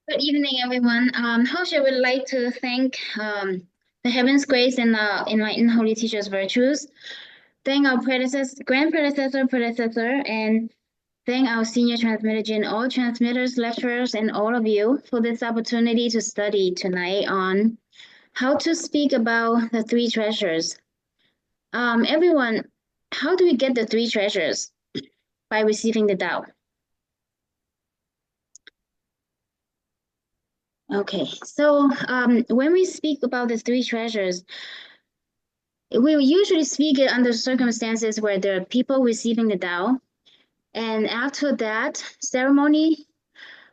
Good evening, everyone. First, I would like to thank the Heaven's Grace and Enlightened Holy Teacher's virtues. Thank our predecessor, and thank our senior transmitter, Jin, all transmitters, lecturers, and all of you for this opportunity to study tonight on how to speak about the three treasures. Everyone, how do we get the three treasures? By receiving the Tao. Okay, so when we speak about the three treasures, we usually speak it under circumstances where there are people receiving the Tao. And after that ceremony,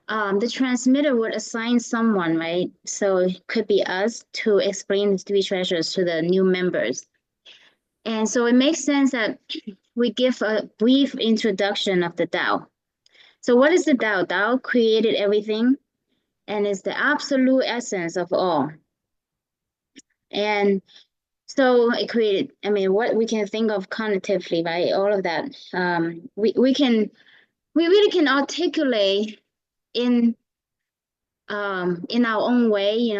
the transmitter would assign someone, right? So it could be us to explain the three treasures to the new members. And so it makes sense that we give a brief introduction of the Tao. So what is the Tao? Tao created everything and is the absolute essence of all. And so it created, what we can think of cognitively, right? All of that. We really can articulate in our own way,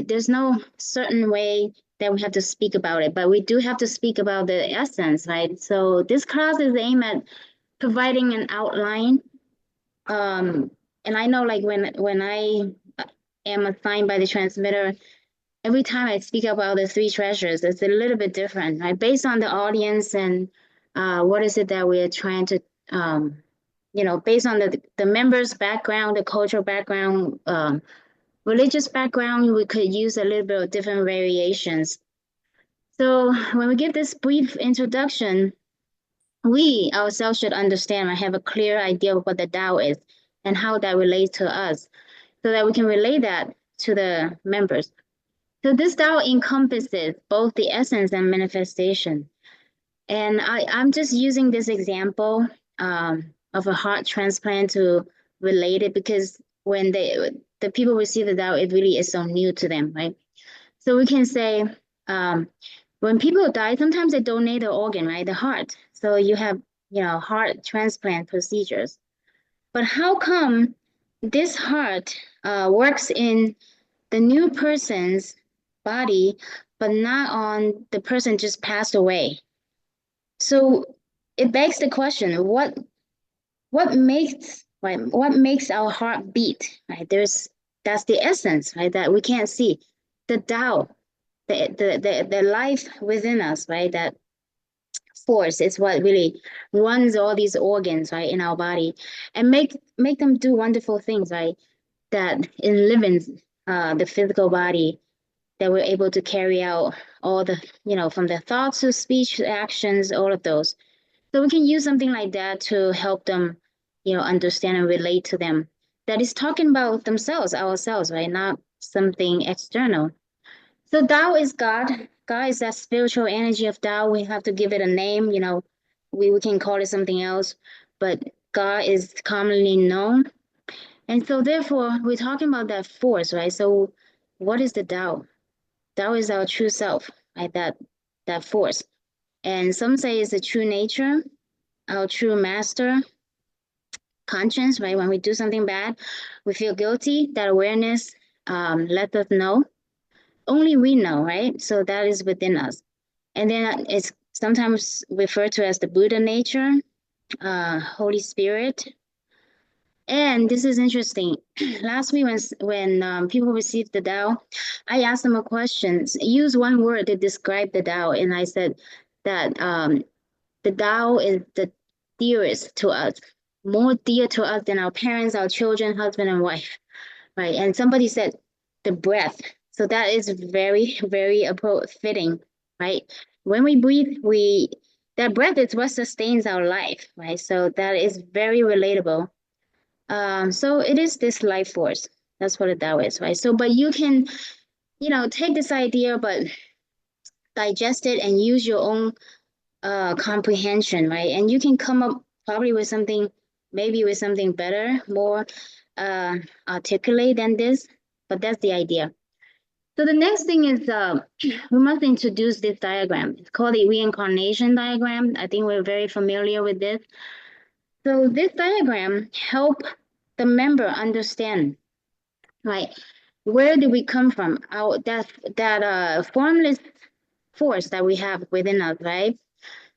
there's no certain way that we have to speak about it, but we do have to speak about the essence, right? So this class is aimed at providing an outline. And I know like when I am assigned by the transmitter, every time I speak about the three treasures, it's a little bit different, right? Based on the audience and what is it that we're trying to, based on the members' background, the cultural background, religious background, we could use a little bit of different variations. So when we give this brief introduction, we ourselves should understand and have a clear idea of what the Tao is and how that relates to us so that we can relate that to the members. So this Tao encompasses both the essence and manifestation. And I'm just using this example of a heart transplant to relate it because when the people receive the Tao, it really is so new to them, right? So we can say when people die, sometimes they donate the organ, right? The heart. So you have, heart transplant procedures. But how come this heart works in the new person's body, but not on the person just passed away? So it begs the question, what makes our heart beat, right? That's the essence, right? That we can't see. The Tao, the life within us, right? That force is what really runs all these organs, right, in our body and make them do wonderful things, right? That enlivens the physical body, that we're able to carry out all the, from the thoughts to speech to actions, all of those. So we can use something like that to help them, understand and relate to them. That is talking about themselves, ourselves, right? Not something external. So Tao is God. God is that spiritual energy of Tao. We have to give it a name, we can call it something else, but God is commonly known. And so therefore, we're talking about that force, right? So what is the Tao? Tao is our true self, right? That force. And some say it's the true nature, our true master, conscience, right? When we do something bad, we feel guilty. That awareness lets us know. Only we know, right? So that is within us. And then it's sometimes referred to as the Buddha nature, Holy Spirit. And this is interesting. Last week when people received the Tao, I asked them a question. Use one word to describe the Tao. And I said that the Tao is the dearest to us, more dear to us than our parents, our children, husband, and wife, right? And somebody said the breath. So that is very, very fitting, right? When we breathe, that breath is what sustains our life, right? So that is very relatable. So it is this life force. That's what a Tao is, right? So, but you can, take this idea, but digest it and use your own comprehension, right? And you can come up probably with something, maybe with something better, more articulate than this, but that's the idea. So the next thing is we must introduce this diagram. It's called the reincarnation diagram. I think we're very familiar with this. So this diagram helps the member understand right? Where did we come from? That formless force that we have within us, right?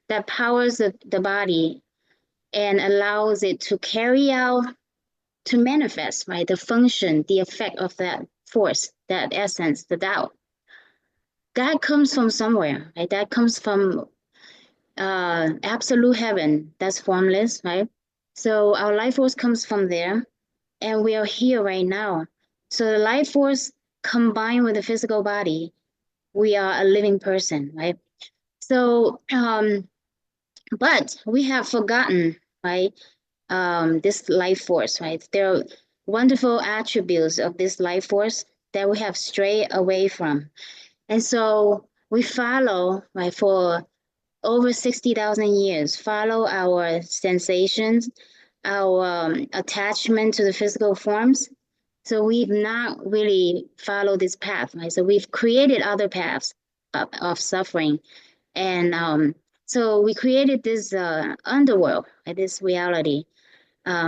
That powers the body and allows it to carry out, to manifest, right? The function, the effect of that force, that essence, the Tao. That comes from somewhere, right? That comes from absolute heaven. That's formless, right? So our life force comes from there, and we are here right now. So the life force combined with the physical body, we are a living person, right? So, but we have forgotten, right? This life force, right? There are wonderful attributes of this life force that we have strayed away from. And so we follow, right, for over 60,000 years, follow our sensations, our attachment to the physical forms. So we've not really followed this path, right? So we've created other paths of suffering. And so we created this underworld, right, this reality.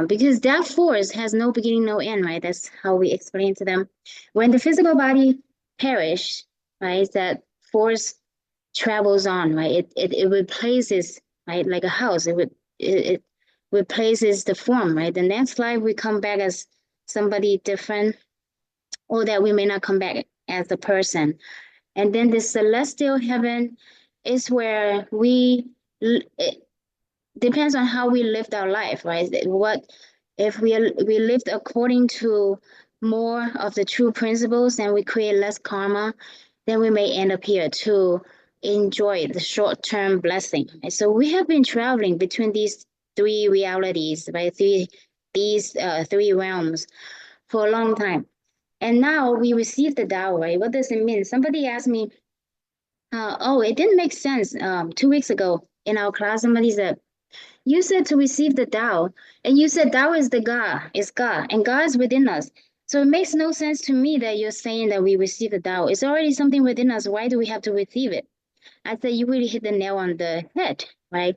Because that force has no beginning, no end, right? That's how we explain to them. When the physical body perished, right, that force travels on, right? It replaces, right, like a house. It replaces the form, right? The next life we come back as somebody different, or that we may not come back as a person. And then the celestial heaven is where it depends on how we lived our life, right? What if we lived according to more of the true principles and we create less karma, then we may end up here to enjoy the short-term blessing. And so we have been traveling between these three realities, right? These three realms for a long time. And now we receive the Tao, right? What does it mean? Somebody asked me, oh, it didn't make sense 2 weeks ago in our class. Somebody said, you said to receive the Tao, and you said Tao is God, and God is within us. So it makes no sense to me that you're saying that we receive the Tao. It's already something within us. Why do we have to receive it? I said, you really hit the nail on the head, right?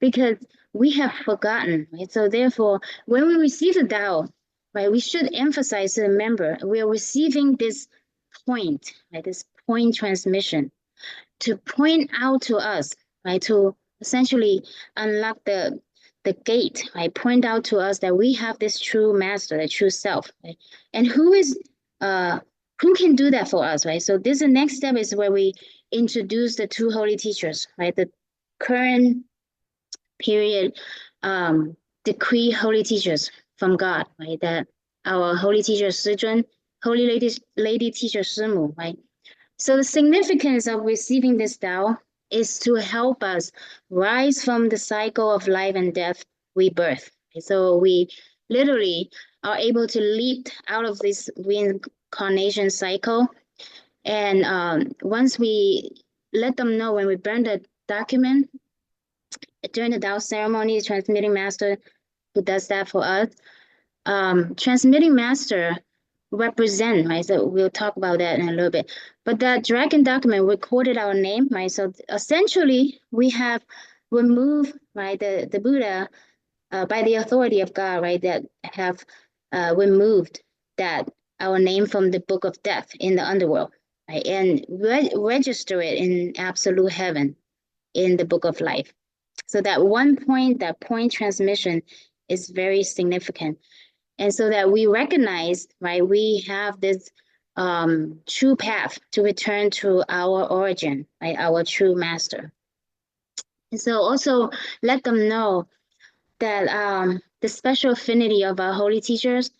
Because we have forgotten, right? So therefore, when we receive the Tao, right, we should emphasize to the member, we are receiving this point, right? This point transmission to point out to us, right? To essentially unlock the gate, right? Point out to us that we have this true master, the true self, right? And who can do that for us, right? So this the next step is where we introduce the two holy teachers, right? The current period decree holy teachers from God, right? That our holy teacher ZhiShan, holy lady teacher Shimu, right? So the significance of receiving this Tao is to help us rise from the cycle of life and death, rebirth. So we literally are able to leap out of this reincarnation cycle. And once we let them know, when we burn the document during the Tao ceremony, the transmitting master who does that for us, transmitting master represent, right? So we'll talk about that in a little bit. But that dragon document recorded our name, right? So essentially, we have removed, right, the Buddha by the authority of God, right, that have removed that our name from the book of death in the underworld, right, and register it in absolute heaven in the book of life. So that point transmission is very significant. And so that we recognize, right, we have this true path to return to our origin, right, our true master. And so also let them know that the special affinity of our holy teachers,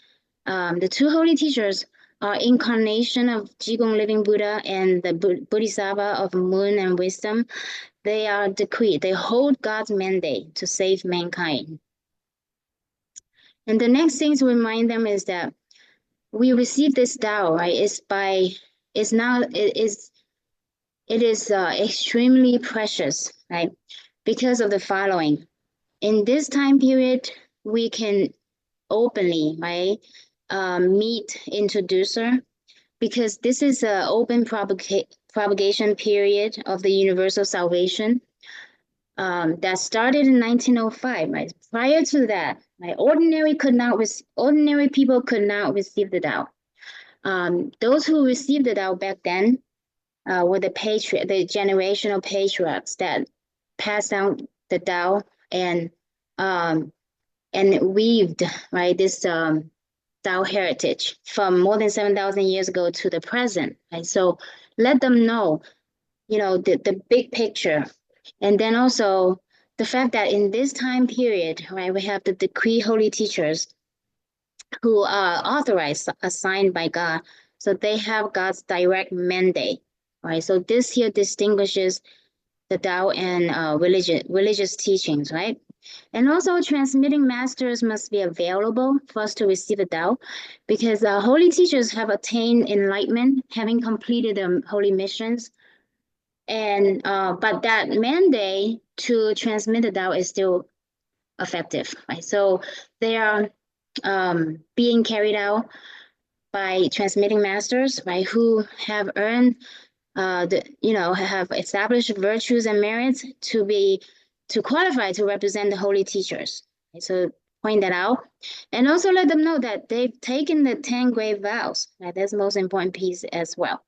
the two holy teachers are incarnation of Jigong Living Buddha and the Bodhisattva of Moon and Wisdom. They are decreed, they hold God's mandate to save mankind. And the next thing to remind them is that we receive this Tao, right? It is extremely precious, right? Because of the following. In this time period, we can openly, right, meet introducer, because this is an open propagation period of the universal salvation that started in 1905, right? Prior to that, right, ordinary people could not receive the Tao. Those who received the Tao back then were the generational patriarchs that passed down the Tao and weaved, right, this Tao heritage from more than 7,000 years ago to the present, right? So let them know, the big picture. And then also the fact that in this time period, right, we have the decree holy teachers who are authorized, assigned by God. So they have God's direct mandate, right? So this here distinguishes the Tao and religious teachings, right? And also transmitting masters must be available for us to receive the Tao, because holy teachers have attained enlightenment, having completed their holy missions. And but that mandate to transmit the Tao is still effective, right? So they are being carried out by transmitting masters, right, who have earned have established virtues and merits to qualify to represent the holy teachers. Right? So point that out, and also let them know that they've taken the 10 great vows. Right? That's the most important piece as well,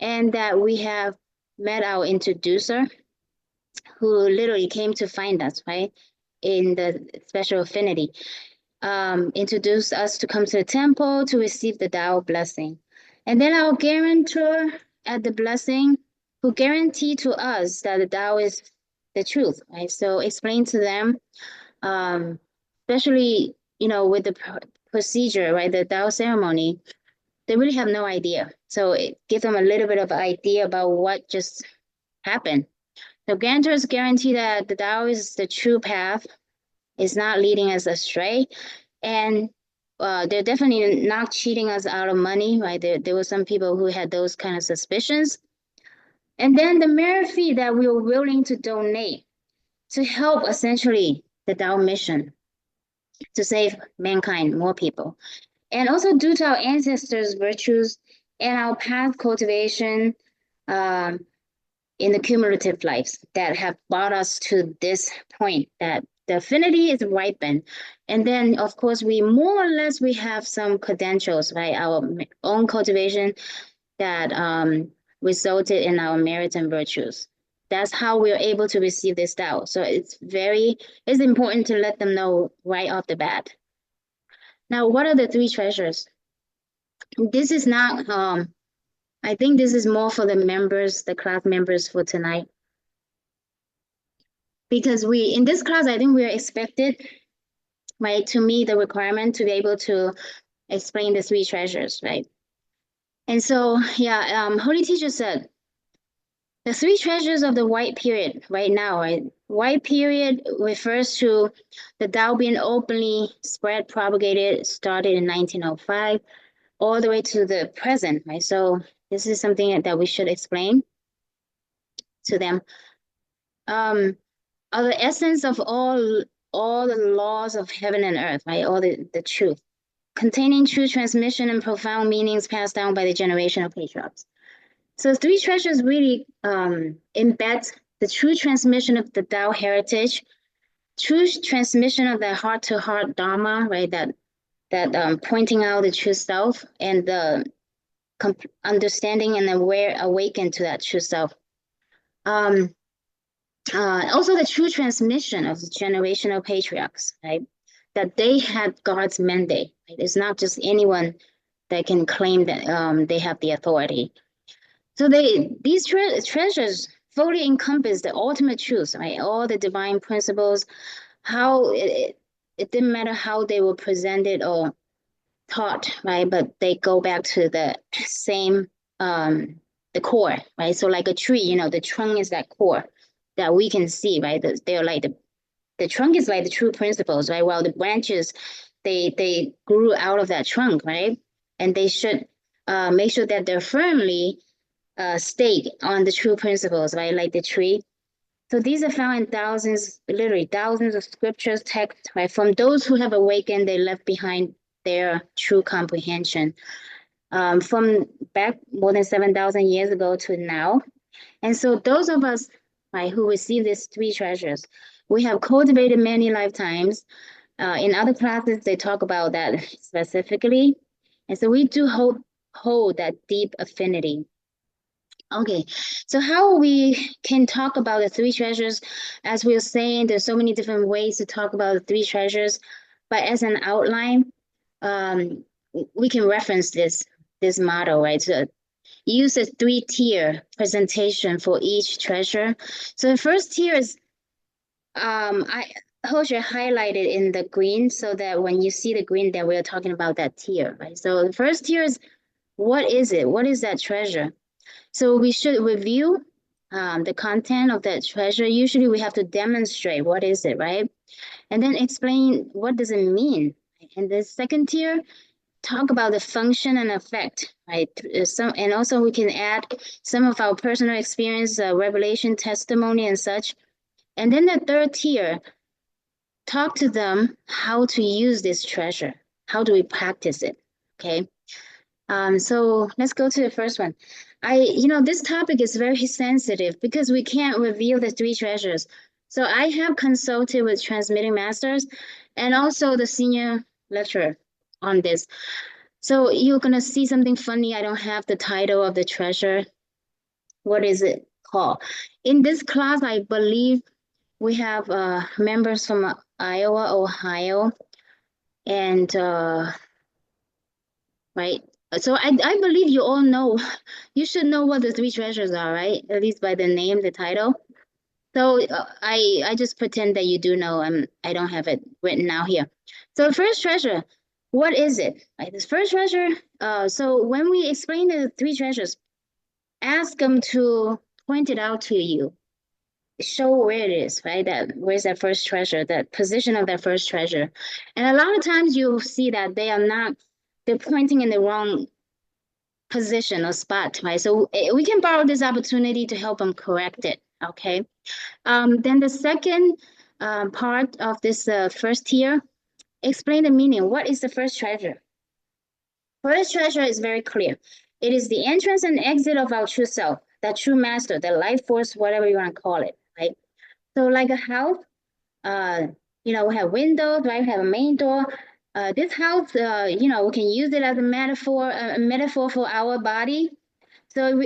and that we have met our introducer, who literally came to find us, right, in the special affinity. Introduced us to come to the temple to receive the Tao blessing. And then our guarantor at the blessing, who guaranteed to us that the Tao is the truth, right? So explain to them, especially, with the procedure, right, the Tao ceremony, they really have no idea. So it gives them a little bit of idea about what just happened. The guarantors guarantee that the Tao is the true path, is not leading us astray, and they're definitely not cheating us out of money, right? There were some people who had those kind of suspicions. And then the merit fee that we were willing to donate to help essentially the Tao mission to save mankind, more people. And also due to our ancestors' virtues and our past cultivation in the cumulative lives that have brought us to this point, that the affinity is ripened. And then, of course, we more or less, we have some credentials, right? Our own cultivation that resulted in our merits and virtues. That's how we're able to receive this Tao. So it's important to let them know right off the bat. Now, what are the three treasures? This is not, I think this is more for the members, the class members for tonight. Because in this class, I think we are expected, right, to meet the requirement to be able to explain the three treasures, right? And so, Holy Teacher said, the three treasures of the white period right now, right? White period refers to the Tao being openly spread, propagated, started in 1905, all the way to the present, right? So this is something that we should explain to them. Are the essence of all the laws of heaven and earth, right? All the truth, containing true transmission and profound meanings passed down by the generational patriarchs. So three treasures really embed the true transmission of the Tao heritage, true transmission of the heart-to-heart Dharma, right? That pointing out the true self, and the understanding and awaken to that true self. Also the true transmission of the generational patriarchs, right? That they had God's mandate. Right? It's not just anyone that can claim that they have the authority. So these treasures fully encompass the ultimate truth, right? All the divine principles, how it didn't matter how they were presented or taught, right? But they go back to the same, the core, right? So like a tree, the trunk is that core that we can see, right? They're like the trunk is like the true principles, right? While the branches, they grew out of that trunk, right? And they should make sure that they're firmly stake on the true principles, right? Like the tree. So these are found in literally thousands of scriptures, texts, right? From those who have awakened, they left behind their true comprehension. From back more than 7,000 years ago to now. And so those of us, right, who receive these three treasures, we have cultivated many lifetimes. In other classes, they talk about that specifically. And so we do hold that deep affinity. Okay, so how we can talk about the three treasures, as we were saying, there's so many different ways to talk about the three treasures, but as an outline, we can reference this model, right? So use a three-tier presentation for each treasure. So the first tier is, I Hosha highlighted in the green so that when you see the green, that we're talking about that tier, right? So the first tier is, what is it? What is that treasure? So we should review the content of that treasure. Usually we have to demonstrate what is it, right? And then explain what does it mean. And the second tier, talk about the function and effect, right? And also we can add some of our personal experience, revelation, testimony, and such. And then the third tier, talk to them how to use this treasure. How do we practice it? Okay. So let's go to the first one. This topic is very sensitive because we can't reveal the three treasures. So I have consulted with transmitting masters and also the senior lecturer on this. So you're gonna see something funny. I don't have the title of the treasure. What is it called? In this class, I believe we have members from Iowa, Ohio, and right. So I believe you all know, you should know what the three treasures are, right? At least by the name, the title. So I just pretend that you do know. I don't have it written out here. So the first treasure, what is it? Right, this first treasure. So when we explain the three treasures, ask them to point it out to you. Show where it is, right? Where's that first treasure? That position of that first treasure. And a lot of times you'll see that they're pointing in the wrong position or spot, right? So we can borrow this opportunity to help them correct it, okay? Then the second part of this first tier, explain the meaning. What is the first treasure? First treasure is very clear. It is the entrance and exit of our true self, that true master, the life force, whatever you want to call it, right? So like a house, we have windows, right? We have a main door. This house, we can use it as a metaphor for our body. So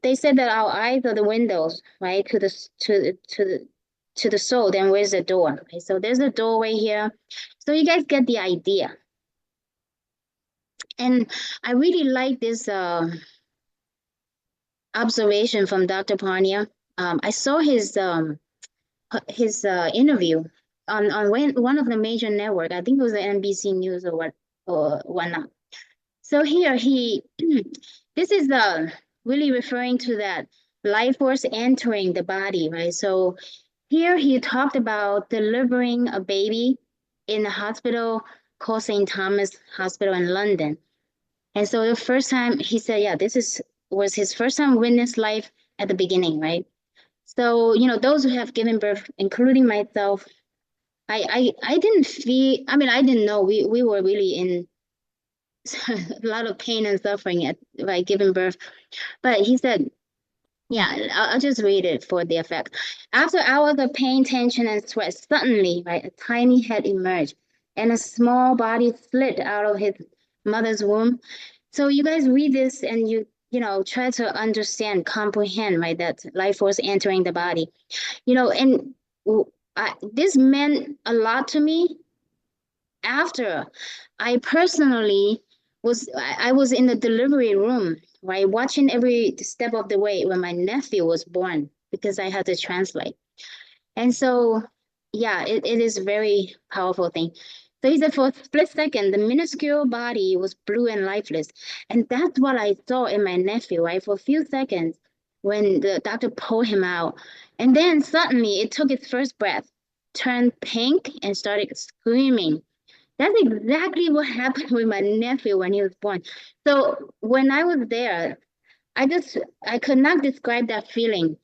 they said that our eyes are the windows, right, to the soul. Then where's the door? Right? So there's a doorway here. So you guys get the idea. And I really like this observation from Dr. Parnia. I saw his interview on one of the major network. I think it was the NBC News or whatnot. So here this is really referring to that life force entering the body, right? So here he talked about delivering a baby in a hospital called St. Thomas Hospital in London. And so the first time he said, yeah, was his first time witness life at the beginning, right? So, those who have given birth, including myself, I didn't feel, I didn't know we were really in a lot of pain and suffering by giving birth. But he said, yeah, I'll just read it for the effect. After hours of pain, tension, and sweat, suddenly, right, a tiny head emerged and a small body slid out of his mother's womb. So you guys read this and you try to understand, comprehend, right, that life force entering the body. And this meant a lot to me after I personally I was in the delivery room, right, watching every step of the way when my nephew was born because I had to translate. And so, yeah, it is a very powerful thing. So he said for a split second, the minuscule body was blue and lifeless. And that's what I saw in my nephew, right? For a few seconds when the doctor pulled him out. And then suddenly it took its first breath, turned pink, and started screaming. That's exactly what happened with my nephew when he was born. So when I was there, I could not describe that feeling.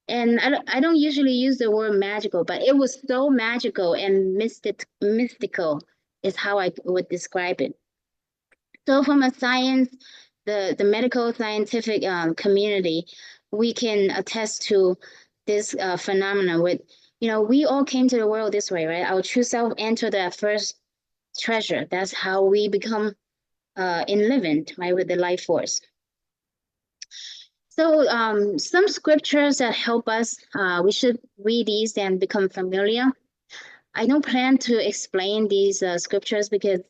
And I don't usually use the word magical, but it was so magical and mystical is how I would describe it. So from a science, the medical scientific community, we can attest to this phenomenon with, we all came to the world this way, right? Our true self entered that first treasure. That's how we become enlivened, right, with the life force. So some scriptures that help us, we should read these and become familiar. I don't plan to explain these scriptures because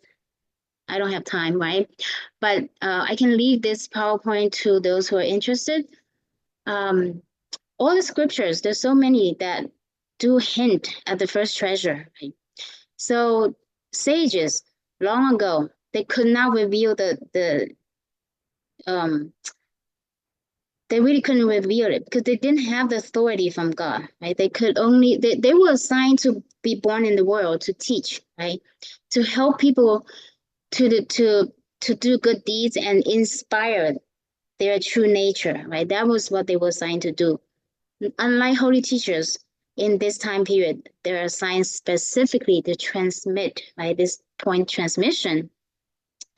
I don't have time, right? But I can leave this PowerPoint to those who are interested. All the scriptures, there's so many that do hint at the first treasure, right? So sages, long ago, they could not reveal they really couldn't reveal it because they didn't have the authority from God, right? They could only, they were assigned to be born in the world to teach, right? To help people to do good deeds and inspire their true nature, right? That was what they were assigned to do. Unlike holy teachers in this time period, they're assigned specifically to transmit, right? This point transmission.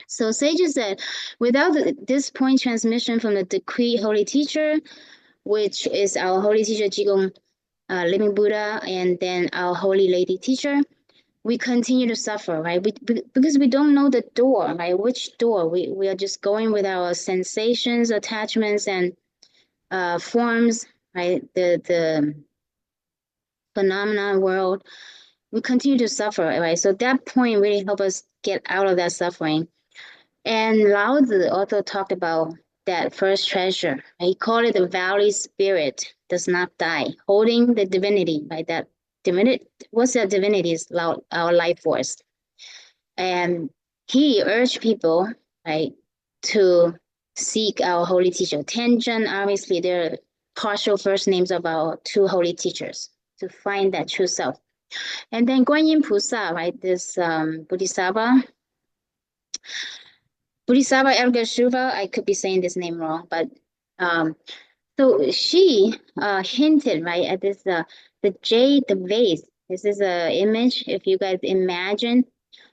So sages said, without this point transmission from the decreed holy teacher, which is our holy teacher Jigong, living Buddha, and then our holy lady teacher, we continue to suffer, right? Because we don't know the door, right? Which door? We are just going with our sensations, attachments, and forms, right? The phenomenon world. We continue to suffer, right? So that point really helped us get out of that suffering. And Lao Tzu also talked about that first treasure. He called it the valley spirit does not die, holding the divinity, right? That divinity, what's that divinity? Is our life force. And he urged people, right, to seek our holy teacher. Tianzhen, obviously, they're partial first names of our two holy teachers to find that true self. And then Guanyin Pusa, right, this Bodhisattva Elga Shuva, I could be saying this name wrong, but so she hinted, right, at this the jade, the vase. This is an image. If you guys imagine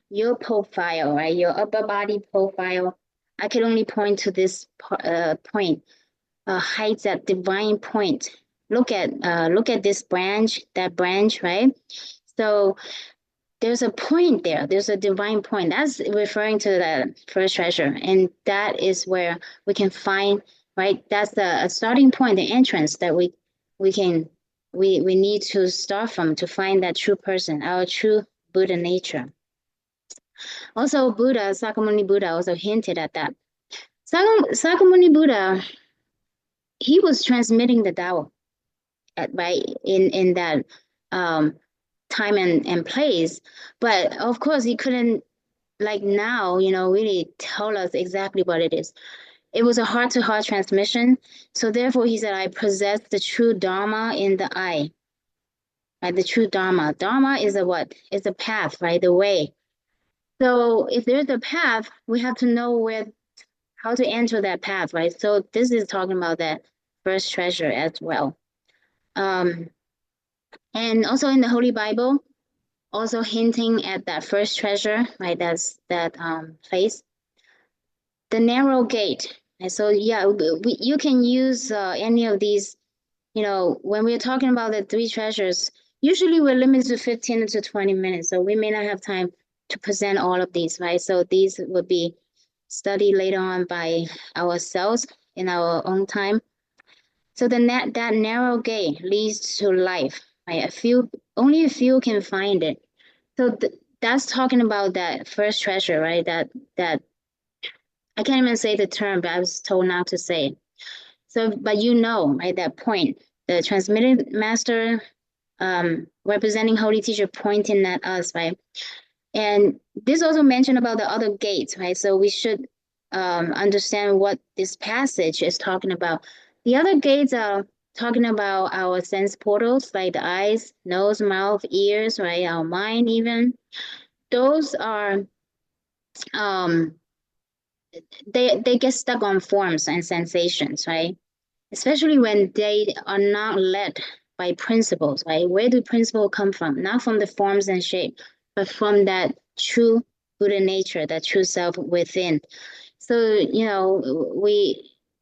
your profile, right, your upper body profile, I could only point to this point, hides that divine point. Look at this branch, that branch, right? So there's a point there. There's a divine point. That's referring to the first treasure. And that is where we can find, right? That's the starting point, the entrance that we need to start from to find that true person, our true Buddha nature. Also, Sakyamuni Buddha also hinted at that. Sakyamuni Buddha, he was transmitting the Tao, right, in that time and place, but of course he couldn't, like now, really tell us exactly what it is. It was a heart-to-heart transmission. So therefore he said, I possess the true Dharma in the eye. Right? The true Dharma. Dharma is a what? It's a path, right? The way. So if there's a path, we have to know how to enter that path, right? So this is talking about that first treasure as well. And also in the Holy Bible, also hinting at that first treasure, right? That's that place. The narrow gate. And so yeah, you can use any of these, when we're talking about the three treasures, usually we're limited to 15 to 20 minutes. So we may not have time to present all of these, right? So these will be studied later on by ourselves in our own time. So that narrow gate leads to life, right? Only a few can find it. So that's talking about that first treasure, right? That I can't even say the term, but I was told not to say it. So, but right, that point, the transmitted master representing holy teacher pointing at us, right? And this also mentioned about the other gates, right? So we should understand what this passage is talking about. The other gates are talking about our sense portals, like the eyes, nose, mouth, ears, right? Our mind even. Those are, they get stuck on forms and sensations, right? Especially when they are not led by principles, right? Where do principles come from? Not from the forms and shape, but from that true Buddha nature, that true self within. So,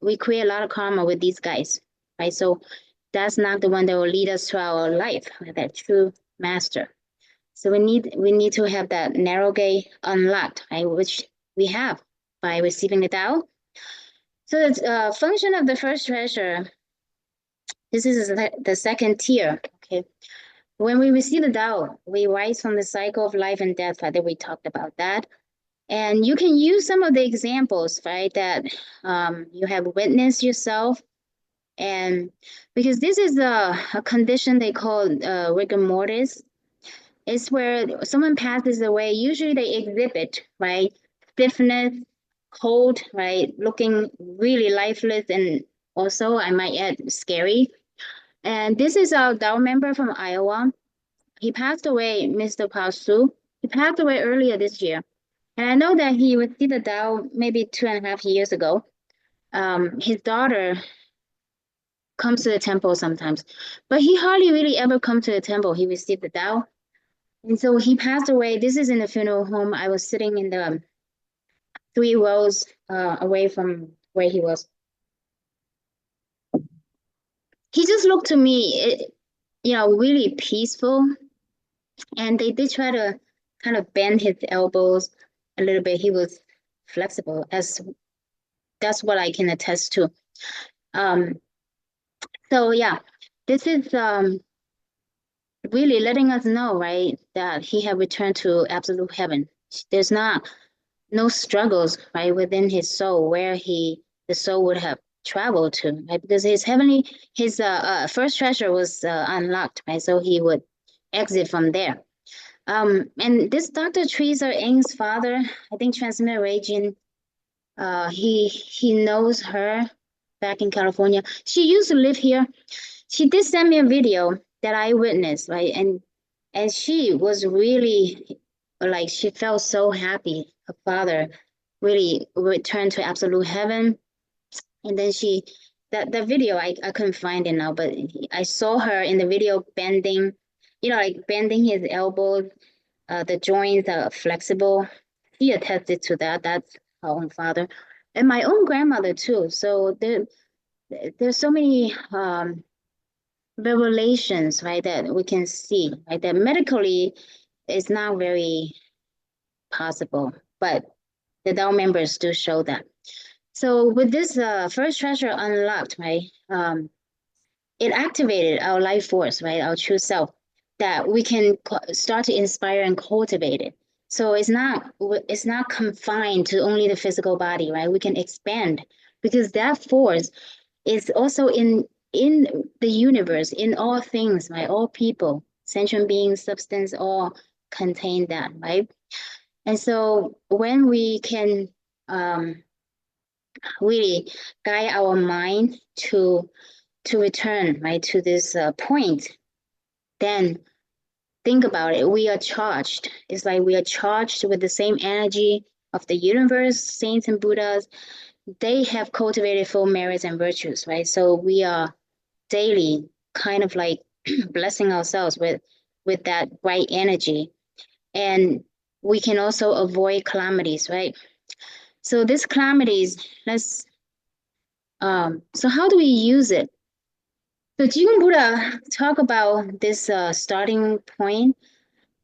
we create a lot of karma with these guys, right? So that's not the one that will lead us to our life, that true master. So we need to have that narrow gate unlocked, right? Which we have. by receiving the Tao. So the function of the first treasure, this is the second tier, okay? When we receive the Tao, we rise from the cycle of life and death, right? That we talked about that. And you can use some of the examples, right, that you have witnessed yourself. And because this is a condition they call rigor mortis. It's where someone passes away. Usually they exhibit, right, stiffness, cold, right, looking really lifeless, and also I might add scary. And this is our Tao member from Iowa. He passed away, Mr. Pao Su. He passed away earlier this year. And I know that he received the Tao maybe 2.5 years ago. His daughter comes to the temple sometimes, but he hardly really ever come to the temple. He received the Tao. And so he passed away. This is in the funeral home. I was sitting in the 3 rows away from where he was. He just looked to me, really peaceful. And they did try to kind of bend his elbows a little bit. He was flexible, as that's what I can attest to. So yeah, this is really letting us know, right, that he had returned to absolute heaven. There's no struggles, right, within his soul where the soul would have traveled to, right, because his first treasure was unlocked, right, so he would exit from there. And this Dr. Teresa Ng's father, I think transmitter Regine, he knows her back in California. She used to live here. She did send me a video that I witnessed, right? And she was really, like, she felt so happy. Her father really returned to absolute heaven. And then the video, I couldn't find it now, but I saw her in the video bending, like bending his elbows. The joints are flexible. She attested to that. That's her own father. And my own grandmother too. So there's so many revelations, right, that we can see, right, that medically is not very possible, but the Tao members do show that. So with this first treasure unlocked, right, it activated our life force, right, our true self, that we can start to inspire and cultivate it. So it's not confined to only the physical body, right? We can expand, because that force is also in the universe, in all things, right? All people, sentient beings, substance, all contain that, right? And so when we can really guide our mind to return, right, to this point, then think about it. We are charged. It's like we are charged with the same energy of the universe, saints and Buddhas. They have cultivated full merits and virtues, right? So we are daily kind of like blessing ourselves with that bright energy. And we can also avoid calamities, right? So this calamities, so how do we use it? So Jigong Buddha talk about this starting point.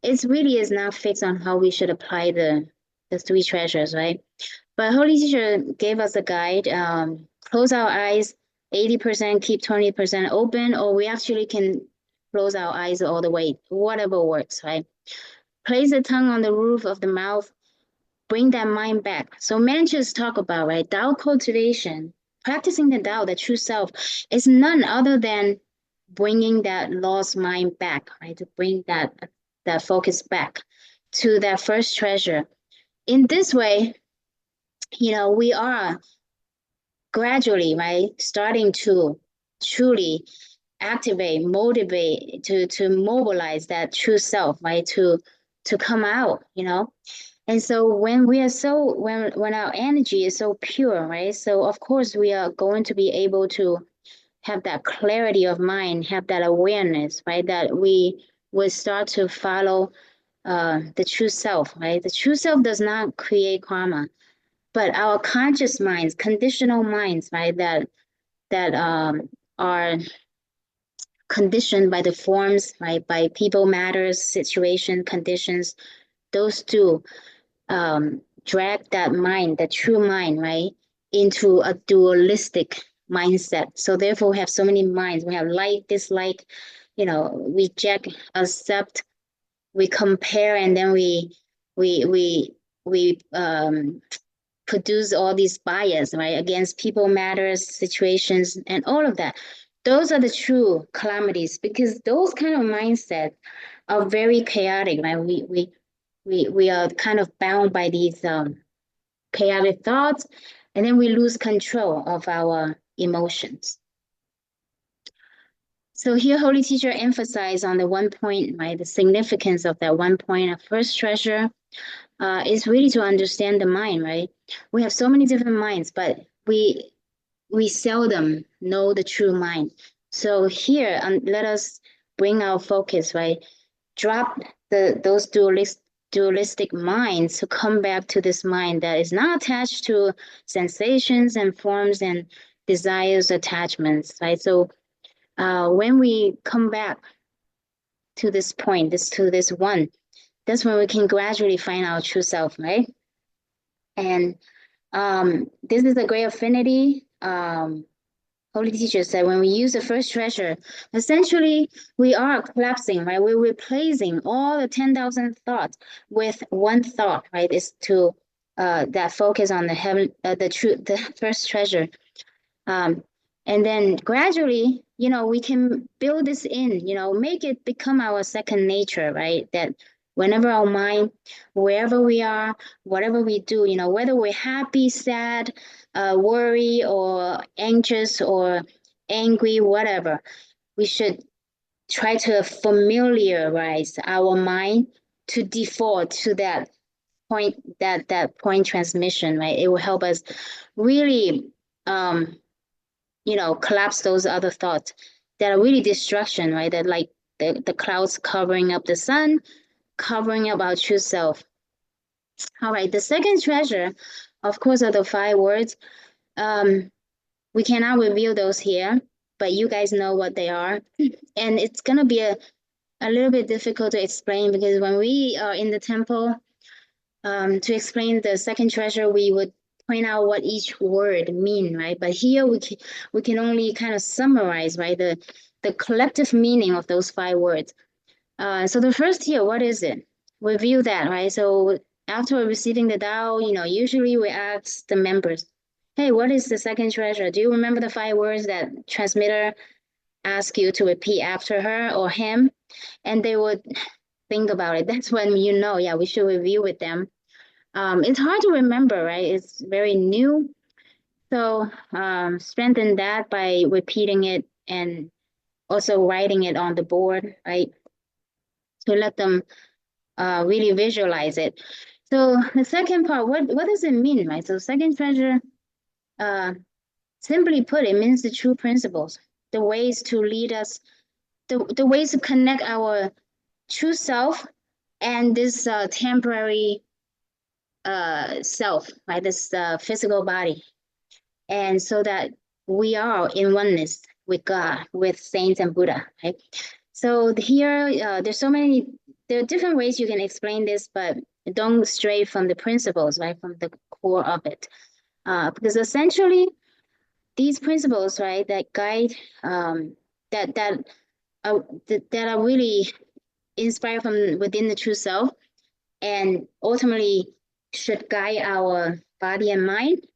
It really is not fixed on how we should apply the 3 treasures, right? But Holy Teacher gave us a guide. Close our eyes, 80%, keep 20% open, or we actually can close our eyes all the way, whatever works, right? Place the tongue on the roof of the mouth, bring that mind back. So mantras talk about, right, Tao cultivation, practicing the Tao, the true self, is none other than bringing that lost mind back, right? To bring that focus back to that first treasure. In this way, we are gradually, right, starting to truly activate, motivate, to mobilize that true self, right, to come out, And so when when our energy is so pure, right, so of course we are going to be able to have that clarity of mind, have that awareness, right, that we will start to follow the true self, right? The true self does not create karma, but our conscious minds, conditional minds, right, that are conditioned by the forms, right, by people, matters, situation, conditions, those two drag that mind, the true mind, right, into a dualistic mindset. So therefore we have so many minds. We have like, dislike, reject, accept, we compare, and then we produce all these bias, right, against people, matters, situations, and all of that. Those are the true calamities, because those kind of mindset are very chaotic, right? We are kind of bound by these chaotic thoughts, and then we lose control of our emotions. So here, Holy Teacher emphasized on the 1 point, right? The significance of that 1 point of first treasure is really to understand the mind, right? We have so many different minds, but we seldom know the true mind. So here, let us bring our focus, right? Drop those dualistic minds to come back to this mind that is not attached to sensations and forms and desires, attachments, right? So when we come back to this point, to this one, that's when we can gradually find our true self, right? And this is a great affinity. Holy Teacher said when we use the first treasure, essentially we are collapsing, right? We're replacing all the 10,000 thoughts with one thought, right? Is to that focus on the heaven, the first treasure. And then gradually, we can build this in, make it become our second nature, right? That whenever our mind, wherever we are, whatever we do, whether we're happy, sad, worry, or anxious, or angry, whatever, we should try to familiarize our mind to default to that point, that point transmission, right? It will help us really collapse those other thoughts that are really distraction, right? That like the clouds covering up the sun, covering up our true self. All right, the second treasure, of course, are the 5 words. We cannot reveal those here, but you guys know what they are. And it's gonna be a little bit difficult to explain, because when we are in the temple, to explain the second treasure, we would point out what each word mean, right? But here we can only kind of summarize, right, the collective meaning of those 5 words. So the first here, what is it? Review that, right? So after receiving the Tao, usually we ask the members, hey, what is the second treasure? Do you remember the 5 words that transmitter asked you to repeat after her or him? And they would think about it. That's when yeah, we should review with them. It's hard to remember, right? It's very new. So strengthen that by repeating it and also writing it on the board, right? To let them really visualize it. So the second part, what does it mean, right? So second treasure, simply put, it means the true principles, the ways to lead us, the ways to connect our true self and this temporary self, right? This physical body. And so that we are in oneness with God, with saints and Buddha, right? So here, there are different ways you can explain this, but don't stray from the principles, right? From the core of it. Because essentially, these principles, right, that guide, that are really inspired from within the true self, and ultimately should guide our body and mind,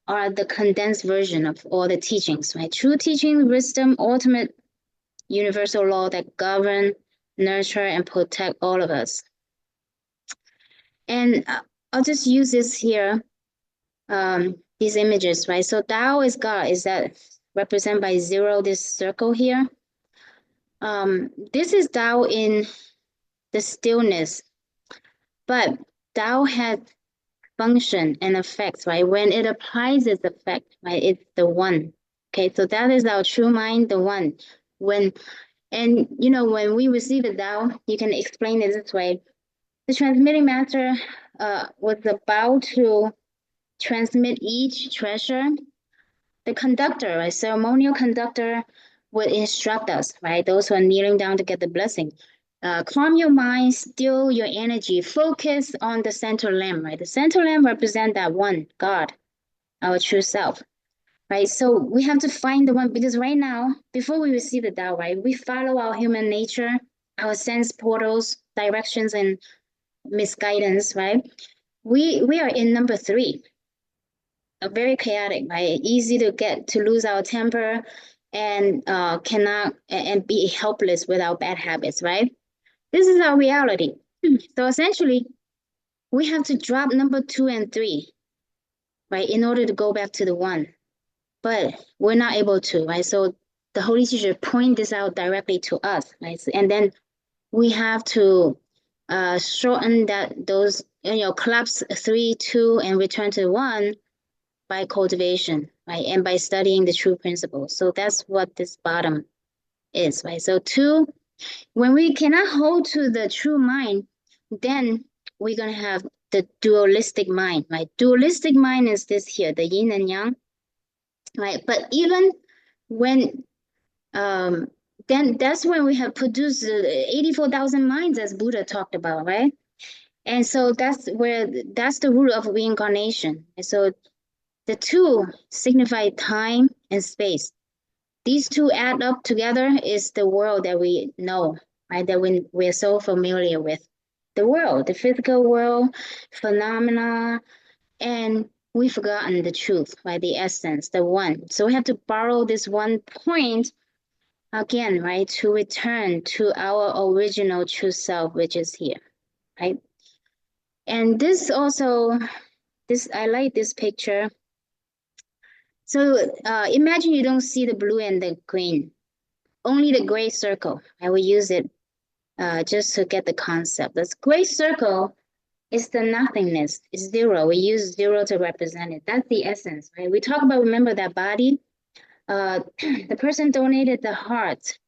are the condensed version of all the teachings, right? True teaching, wisdom, ultimate universal law that govern, nurture, and protect all of us. And I'll just use this here, these images, right? So Tao is God, is that represented by 0, this circle here. This is Tao in the stillness, but Tao had function and effects, right? When it applies its effect, right, it's the one. Okay, so that is our true mind, the one. When we receive the Tao, you can explain it this way. The transmitting master was about to transmit each treasure. The conductor, right, ceremonial conductor, would instruct us, right, those who are kneeling down to get the blessing, calm your mind, still your energy, focus on the center lamp, right? The center lamp represents that one, God, our true self, right? So we have to find the one, because right now, before we receive the Tao, right, we follow our human nature, our sense portals, directions, and misguidance, right? We are in number 3, very chaotic, right? Easy to lose our temper, and cannot and be helpless with our bad habits, right? This is our reality. So essentially, we have to drop number 2 and 3, right, in order to go back to the 1. But we're not able to, right? So the Holy Teacher point this out directly to us, right? And then we have to shorten those, collapse 3, 2, and return to 1 by cultivation, right? And by studying the true principles. So that's what this bottom is, right? So 2, when we cannot hold to the true mind, then we're going to have the dualistic mind, right? Dualistic mind is this here, the yin and yang, right? But even when, then that's when we have produced 84,000 minds, as Buddha talked about, right? And so that's the root of reincarnation. And so the 2 signify time and space. These 2 add up together is the world that we know, right? That we're so familiar with. The world, the physical world, phenomena, and we've forgotten the truth, right? The essence, the one. So we have to borrow this 1 point again, right? To return to our original true self, which is here, right? And this also, I like this picture. So imagine you don't see the blue and the green, only the gray circle. I will use it just to get the concept. This gray circle is the nothingness, it's 0. We use 0 to represent it. That's the essence, right? We talk about, remember that body? The person donated the heart,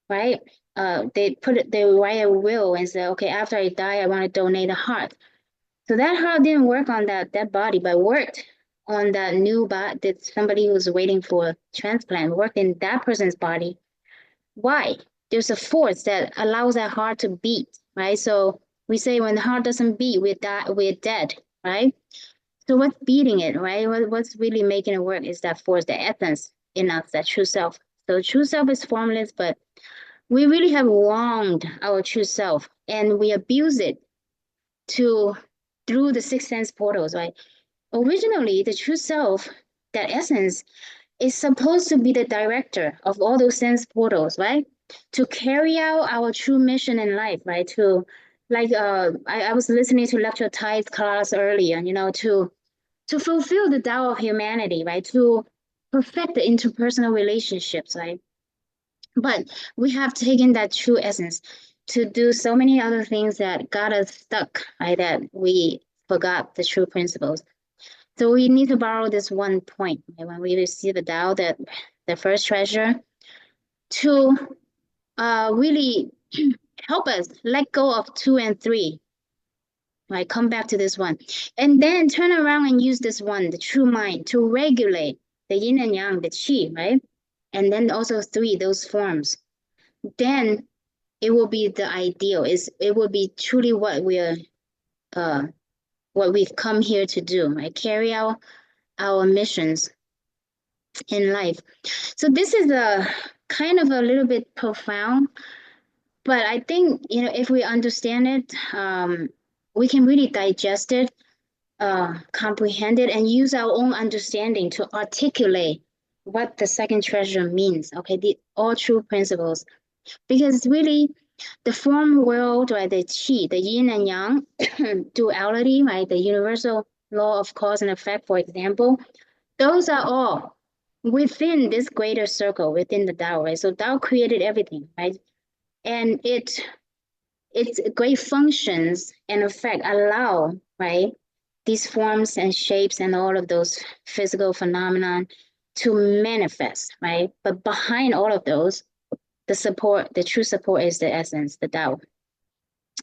right? They write a will and say, okay, after I die, I want to donate a heart. So that heart didn't work on that body, but worked on that new body, that somebody who was waiting for transplant, worked in that person's body. Why? There's a force that allows that heart to beat, right? So we say when the heart doesn't beat, we're dead, right? So what's beating it, right? What's really making it work is that force, the essence in us, that true self. So true self is formless, but we really have wronged our true self, and we abuse it through the 6 sense portals, right? Originally, the true self, that essence, is supposed to be the director of all those sense portals, right? To carry out our true mission in life, right? To, like, I was listening to Lecture Ty's class earlier, to fulfill the Tao of humanity, right? To perfect the interpersonal relationships, right? But we have taken that true essence to do so many other things that got us stuck, right? That we forgot the true principles. So we need to borrow this 1 point, right? When we receive the Tao, that the first treasure, to really help us let go of 2 and 3, right? Come back to this 1, and then turn around and use this 1, the true mind, to regulate the yin and yang, the qi, right? And then also 3, those forms. Then it will be the ideal. It will be truly what we've come here to do, right? Carry out our missions in life. So this is a kind of a little bit profound, but I think, if we understand it, we can really digest it, comprehend it, and use our own understanding to articulate what the second treasure means, okay? The all true principles. Because really, the form world, right, the qi, the yin and yang, duality, right, the universal law of cause and effect, for example, those are all within this greater circle, within the Tao, right? So Tao created everything, right? And its great functions and effect allow, right, these forms and shapes and all of those physical phenomena to manifest, right? But behind all of those, the true support is the essence, the Tao,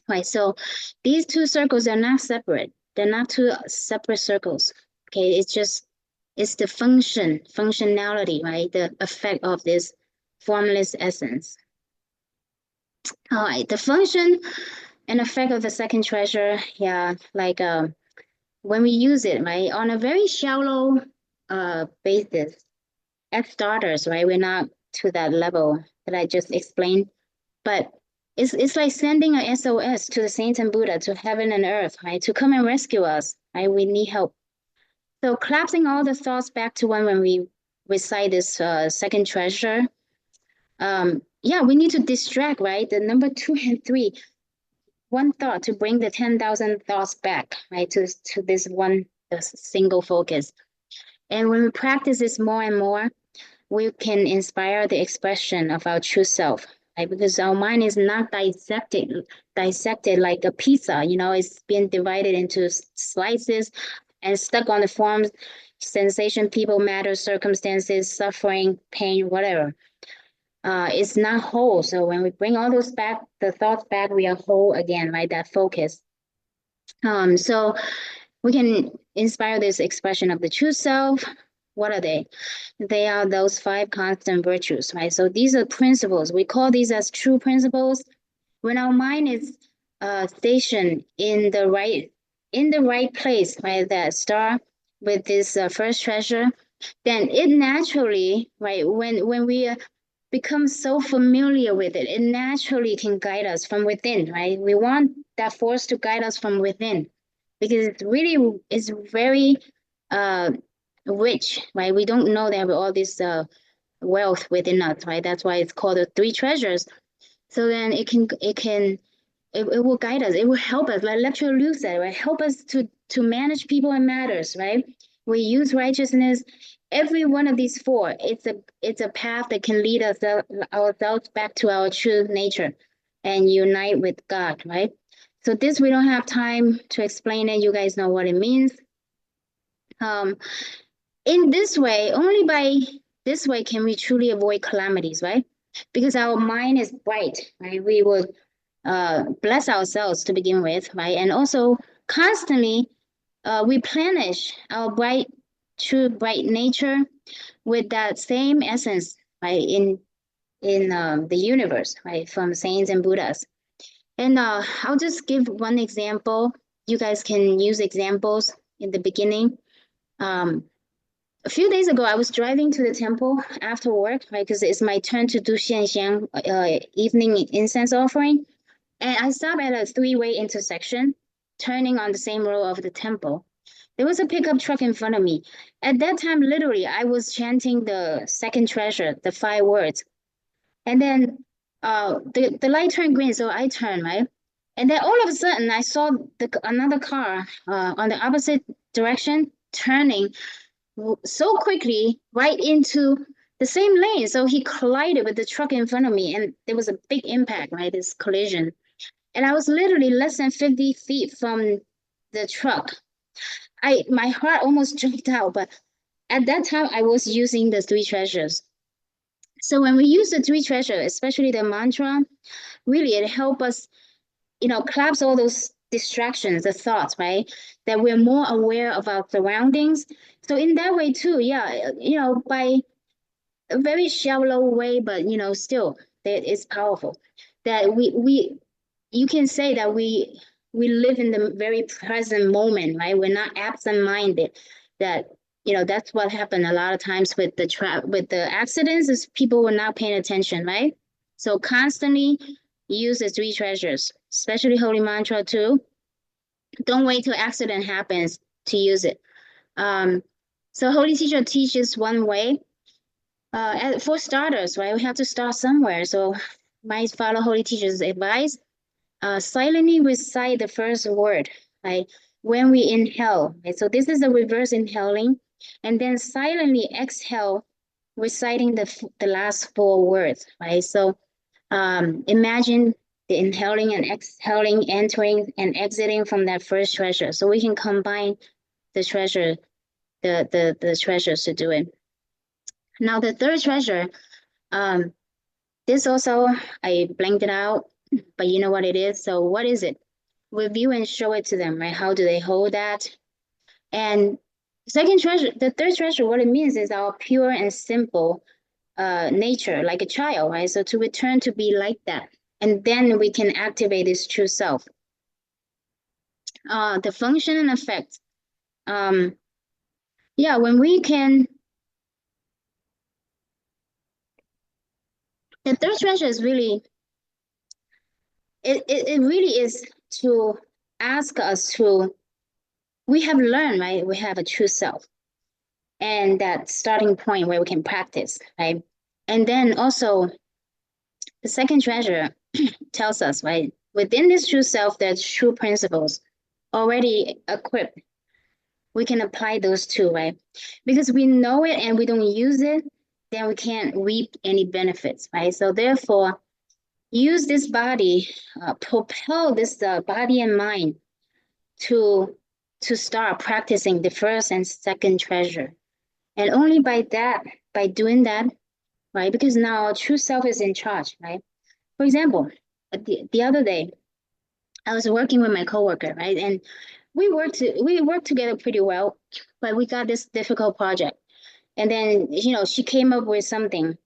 right? So these 2 circles are not separate. They're not 2 separate circles, okay? It's the functionality, right? The effect of this formless essence. All right, the function and effect of the second treasure, yeah, like when we use it, right, on a very shallow basis, as starters, right, we're not to that level that I just explained, but it's like sending a SOS to the saints and Buddha, to heaven and earth, right, to come and rescue us, right, we need help. So collapsing all the thoughts back to one when we recite this second treasure, yeah, we need to distract, right, the number 2 and 3, one thought to bring the 10,000 thoughts back, right, to this one single focus. And when we practice this more and more, we can inspire the expression of our true self, right? Because our mind is not dissected like a pizza, you know, it's being divided into slices and stuck on the forms, sensation, people, matter, circumstances, suffering, pain, whatever. It's not whole. So when we bring all those back, the thoughts back, we are whole again, right? That focus. So we can inspire this expression of the true self. What are they? They are those 5 constant virtues, right? So these are principles. We call these as true principles. When our mind is stationed in the right place, right? That star with this first treasure, then it naturally, right? When we become so familiar with it, it naturally can guide us from within, right? We want that force to guide us from within, because it's very rich, right? We don't know that all this wealth within us, right? That's why it's called the 3 treasures. So then it will guide us. It will help us, like Lecturer Liu said, right? Help us to manage people and matters, right? We use righteousness. Every one of these 4, it's a path that can lead us ourselves back to our true nature and unite with God, right? So this, we don't have time to explain it. You guys know what it means. In this way, only by this way can we truly avoid calamities, right? Because our mind is bright, right? We will bless ourselves to begin with, right? And also constantly replenish our true bright nature with that same essence, right? In the universe, right? From saints and Buddhas. And I'll just give one example. You guys can use examples in the beginning. A few days ago, I was driving to the temple after work, right? Because it's my turn to do ZhiShan evening incense offering. And I stopped at a 3-way intersection, turning on the same road of the temple. There was a pickup truck in front of me. At that time, literally, I was chanting the second treasure, the 5 words. And then the light turned green, so I turned, right? And then all of a sudden, I saw another car on the opposite direction turning so quickly right into the same lane. So he collided with the truck in front of me, and there was a big impact, right? This collision. And I was literally less than 50 feet from the truck. My heart almost jumped out, but at that time I was using the 3 treasures. So when we use the 3 treasures, especially the mantra, really it helps us, collapse all those distractions, the thoughts, right? That we're more aware of our surroundings. So in that way too, yeah, by a very shallow way, but still that is powerful. That you can say that we live in the very present moment, right? We're not absent-minded. That that's what happened a lot of times with the accidents, is people were not paying attention, right? So constantly use the 3 treasures, especially holy mantra too. Don't wait till accident happens to use it. So holy teacher teaches one way. For starters, right? We have to start somewhere. So might follow holy teacher's advice. Silently recite the first word, right? When we inhale, right? So this is the reverse inhaling, and then silently exhale, reciting the last 4 words, right? So imagine the inhaling and exhaling, entering and exiting from that first treasure. So we can combine the treasure, the treasures to do it. Now the third treasure, this also, I blanked it out, but you know what it is. So what is it? Review and show it to them, right? How do they hold that? And the third treasure, what it means is our pure and simple nature, like a child, right? So to return to be like that, And then we can activate this true self. The function and effect. Yeah, when we can, the third treasure is really, it really is to ask us to, we have learned, right? We have a true self and that starting point where we can practice, right? And then also the second treasure tells us, right? Within this true self, there's true principles already equipped. We can apply those too, right? Because we know it and we don't use it, then we can't reap any benefits, right? So therefore, use this body, propel this body and mind to start practicing the first and second treasure. And only by doing that, right? Because now true self is in charge, right? For example, the other day, I was working with my coworker, right? And we worked together pretty well, but we got this difficult project. And then, she came up with something,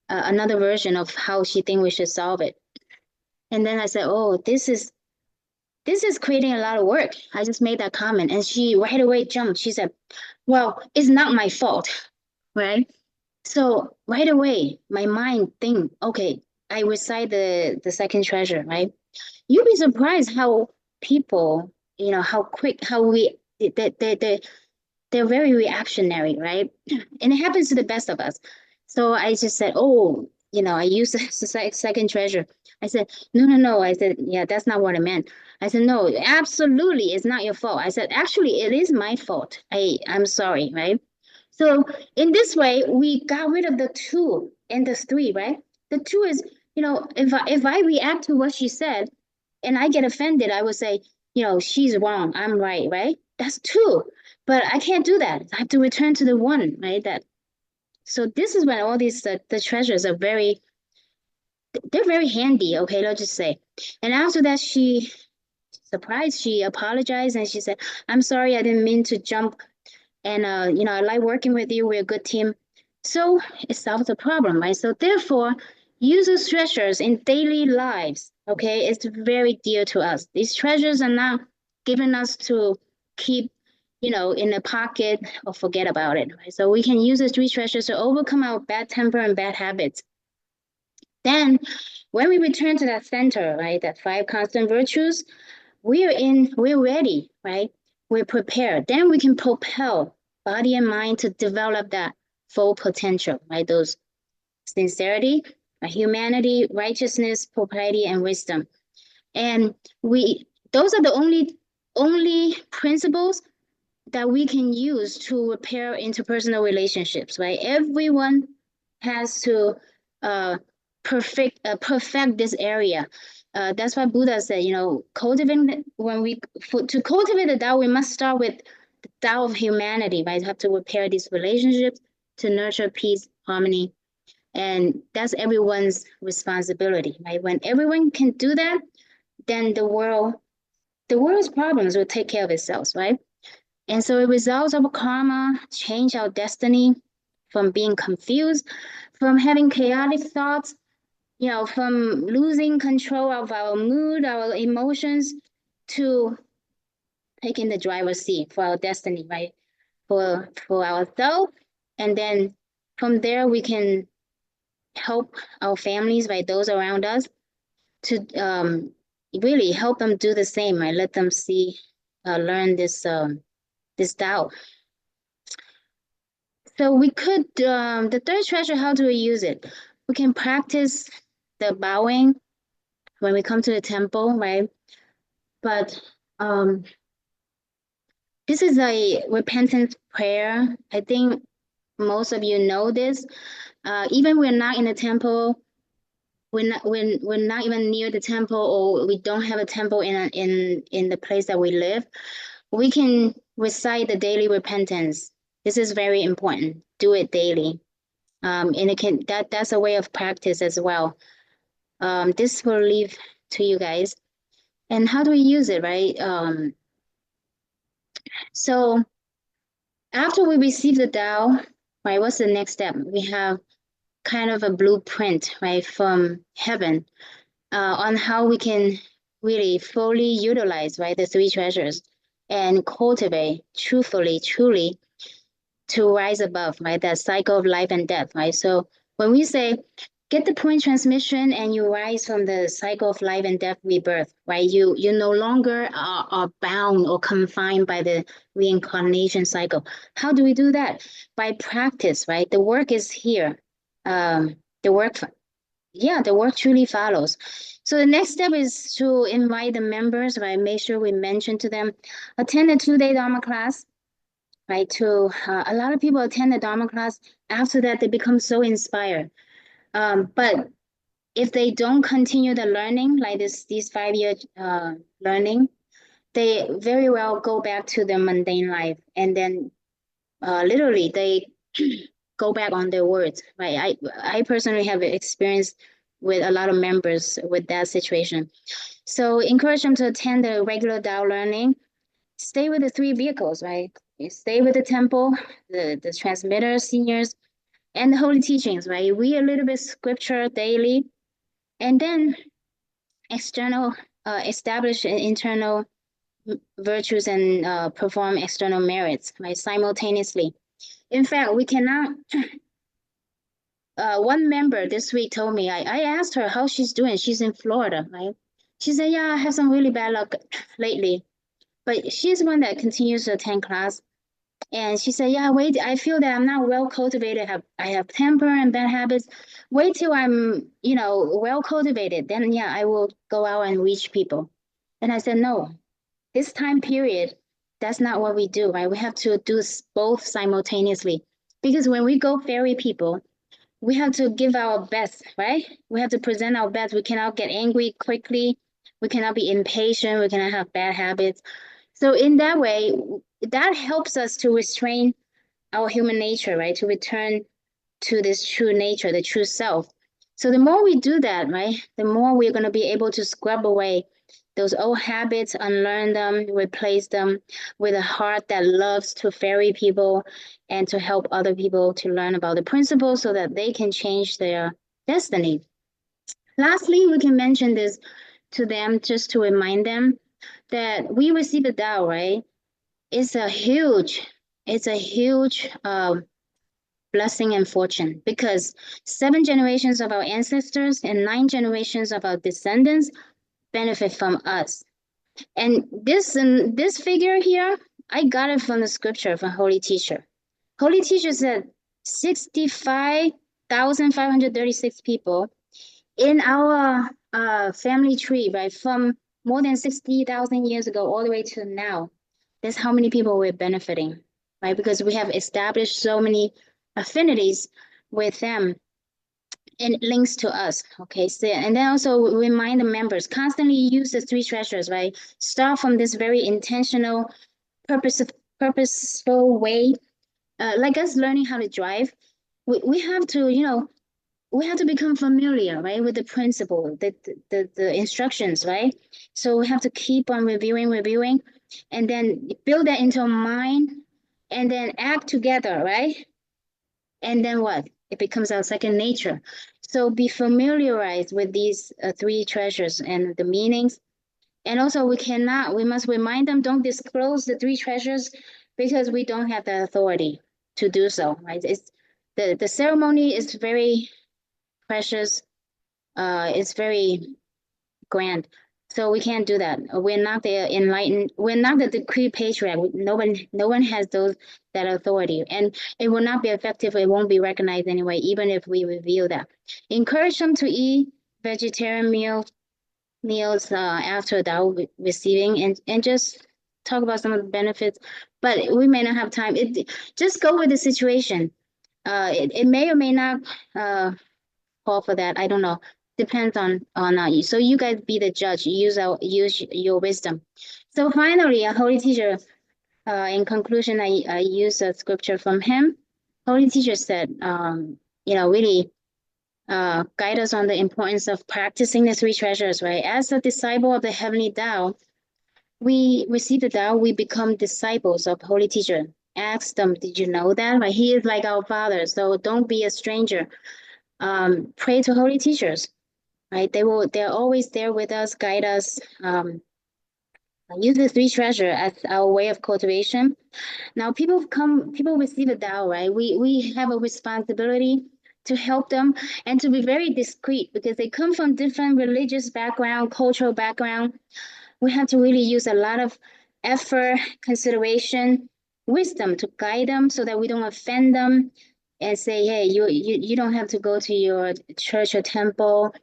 another version of how she think we should solve it. And then I said, oh, this is creating a lot of work. I just made that comment. And she right away jumped. She said, well, it's not my fault, right? So right away, my mind think, okay, I recite the second treasure, right? You'd be surprised how people, how quick, how they're very reactionary, right? And it happens to the best of us. So I just said, oh, I used the second treasure. I said, no. I said, yeah, that's not what I meant. I said, no, absolutely, it's not your fault. I said, actually, it is my fault. I'm sorry, right? So in this way, we got rid of the two and the three, right? The two is, if I react to what she said and I get offended, I would say, she's wrong, I'm right, right? That's two. But I can't do that. I have to return to the one, right? So this is when all these the treasures are they're very handy, okay, let's just say. And after that, she apologized and she said, I'm sorry, I didn't mean to jump. And I like working with you, we're a good team. So it solves the problem, right? So therefore, user treasures in daily lives, okay, it's very dear to us. These treasures are not given us to keep, in the pocket or forget about it, right? So we can use the three treasures to overcome our bad temper and bad habits. Then when we return to that center, right, that 5 constant virtues, we're ready, right? We're prepared. Then we can propel body and mind to develop that full potential, right? Those sincerity, humanity, righteousness, propriety, and wisdom. And those are the only principles that we can use to repair interpersonal relationships, right? Everyone has to perfect this area. That's why Buddha said, to cultivate the Tao, we must start with the Tao of humanity, right? We have to repair these relationships to nurture peace, harmony, and that's everyone's responsibility, right? When everyone can do that, then the world's problems will take care of itself, right? And so it resolves our karma, change our destiny from being confused, from having chaotic thoughts, from losing control of our mood, our emotions, to taking the driver's seat for our destiny, right? For ourselves. And then from there, we can help our families, right? Those around us to really help them do the same, right? Let them learn this Tao. So we could, the third treasure, how do we use it? We can practice the bowing when we come to the temple, right? But this is a repentance prayer. I think most of you know this. Even we're not in the temple, we're not even near the temple, or we don't have a temple in the place that we live, we can recite the daily repentance. This is very important. Do it daily. And that's a way of practice as well. This will leave to you guys. And how do we use it, right? So after we receive the Tao, right, what's the next step? We have kind of a blueprint, right, from heaven. on how we can really fully utilize, right, the three treasures and cultivate truly to rise above, right, that cycle of life and death, right? So when we say get the point transmission and you rise from the cycle of life and death rebirth, right? You no longer are bound or confined by the reincarnation cycle. How do we do that? By practice, right? The work is here. The work truly follows. So the next step is to invite the members, right? Make sure we mention to them, attend a 2-day Dharma class, right? A lot of people attend the Dharma class. After that, they become so inspired. But if they don't continue the learning, like these 5-year learning, they very well go back to their mundane life, and then literally they go back on their words, right? I personally have experience with a lot of members with that situation. So encourage them to attend the regular Tao learning. Stay with the 3 vehicles, right? You stay with the temple, the transmitters, seniors, and the holy teachings, right? Read a little bit scripture daily, and then establish internal virtues and perform external merits, right? Simultaneously. In fact, we cannot. One member this week told me, I asked her how she's doing. She's in Florida, right? She said, yeah, I have some really bad luck lately. But she's one that continues to attend class. And she said, yeah, wait, I feel that I'm not well cultivated. I have temper and bad habits. Wait till I'm, well cultivated. Then, yeah, I will go out and reach people. And I said, no, this time period, that's not what we do, right? We have to do both simultaneously. Because when we go ferry people, we have to give our best, right? We have to present our best. We cannot get angry quickly. We cannot be impatient. We cannot have bad habits. So in that way, that helps us to restrain our human nature, right? To return to this true nature, the true self. So the more we do that, right, the more we're going to be able to scrub away those old habits, unlearn them, replace them with a heart that loves to ferry people and to help other people to learn about the principles so that they can change their destiny. Lastly, we can mention this to them just to remind them that we receive the Tao, right? It's a huge blessing and fortune, because 7 generations of our ancestors and 9 generations of our descendants benefit from us. And this figure here, I got it from the scripture from Holy Teacher. Holy Teacher said 65,536 people in our family tree, right, from more than 60,000 years ago all the way to now. That's how many people we're benefiting, right? Because we have established so many affinities with them and links to us. Okay, so and then also remind the members, constantly use the 3 treasures, right? Start from this very intentional, purposeful way. Like us learning how to drive, we have to, we have to become familiar, right, with the principle, the instructions, right? So we have to keep on reviewing, and then build that into our mind, and then act together, right? And then what? It becomes our second nature. So be familiarized with these 3 treasures and the meanings. And also we must remind them, don't disclose the 3 treasures because we don't have the authority to do so, right? It's the ceremony is very precious. It's very grand. So we can't do that. We're not the enlightened. We're not the decree patriarch. No one has that authority, and it will not be effective. It won't be recognized anyway, even if we reveal that. Encourage them to eat vegetarian meals after Tao receiving, and just talk about some of the benefits. But we may not have time. Just go with the situation. It may or may not call for that. I don't know. Depends on you. So you guys be the judge. Use your wisdom. So finally, a holy teacher. In conclusion, I use a scripture from him. Holy teacher said, really guide us on the importance of practicing the 3 treasures, right? As a disciple of the heavenly Tao, we receive the Tao, we become disciples of holy teacher. Ask them, did you know that? Right? He is like our father, so don't be a stranger. Pray to holy teachers, right? They're always there with us, guide us. Use the three treasure as our way of cultivation. Now people receive the Tao, right? We have a responsibility to help them and to be very discreet because they come from different religious background, cultural background. We have to really use a lot of effort, consideration, wisdom to guide them so that we don't offend them and say, hey, you don't have to go to your church or temple.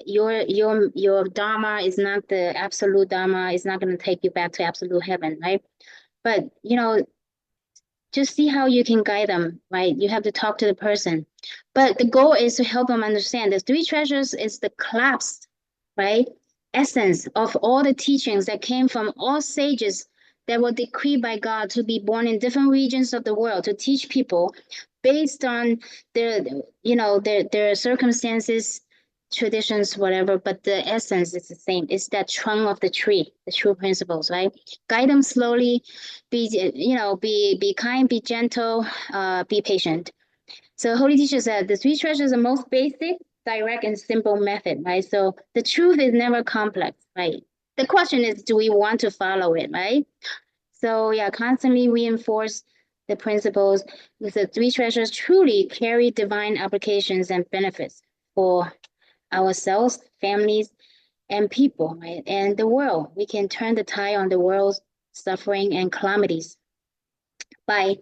Your dharma is not the absolute dharma. It's not going to take you back to absolute heaven, right? But just see how you can guide them, right? You have to talk to the person. But the goal is to help them understand the three treasures is the collapsed, right? Essence of all the teachings that came from all sages that were decreed by God to be born in different regions of the world to teach people based on their circumstances, traditions, whatever, but the essence is the same. It's that trunk of the tree, the true principles, right? Guide them slowly, be kind, be gentle, be patient. So Holy Teacher said the three treasures are the most basic, direct, and simple method, right? So the truth is never complex, right? The question is, do we want to follow it, right? So yeah, constantly reinforce the principles because the three treasures truly carry divine applications and benefits for ourselves, families, and people, right? And the world. We can turn the tide on the world's suffering and calamities by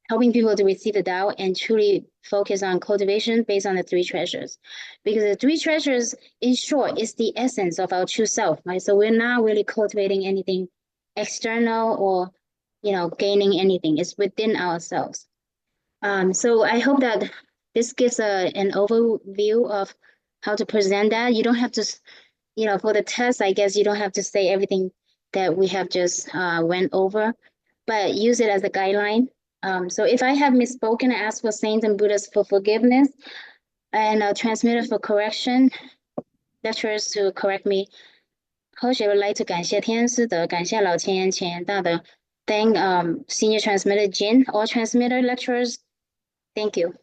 helping people to receive the Tao and truly focus on cultivation based on the three treasures. Because the three treasures, in short, is the essence of our true self, right? So we're not really cultivating anything external or, gaining anything. It's within ourselves. So I hope that this gives an overview of how to present that. You don't have to, for the test, I guess you don't have to say everything that we have just went over, but use it as a guideline. So if I have misspoken, I ask for saints and Buddhas for forgiveness and transmitter for correction, lecturers to correct me. Coach, I would like to 感谢天师德，感谢老前言前言大德. Thank senior transmitter Jin, all transmitter lecturers. Thank you.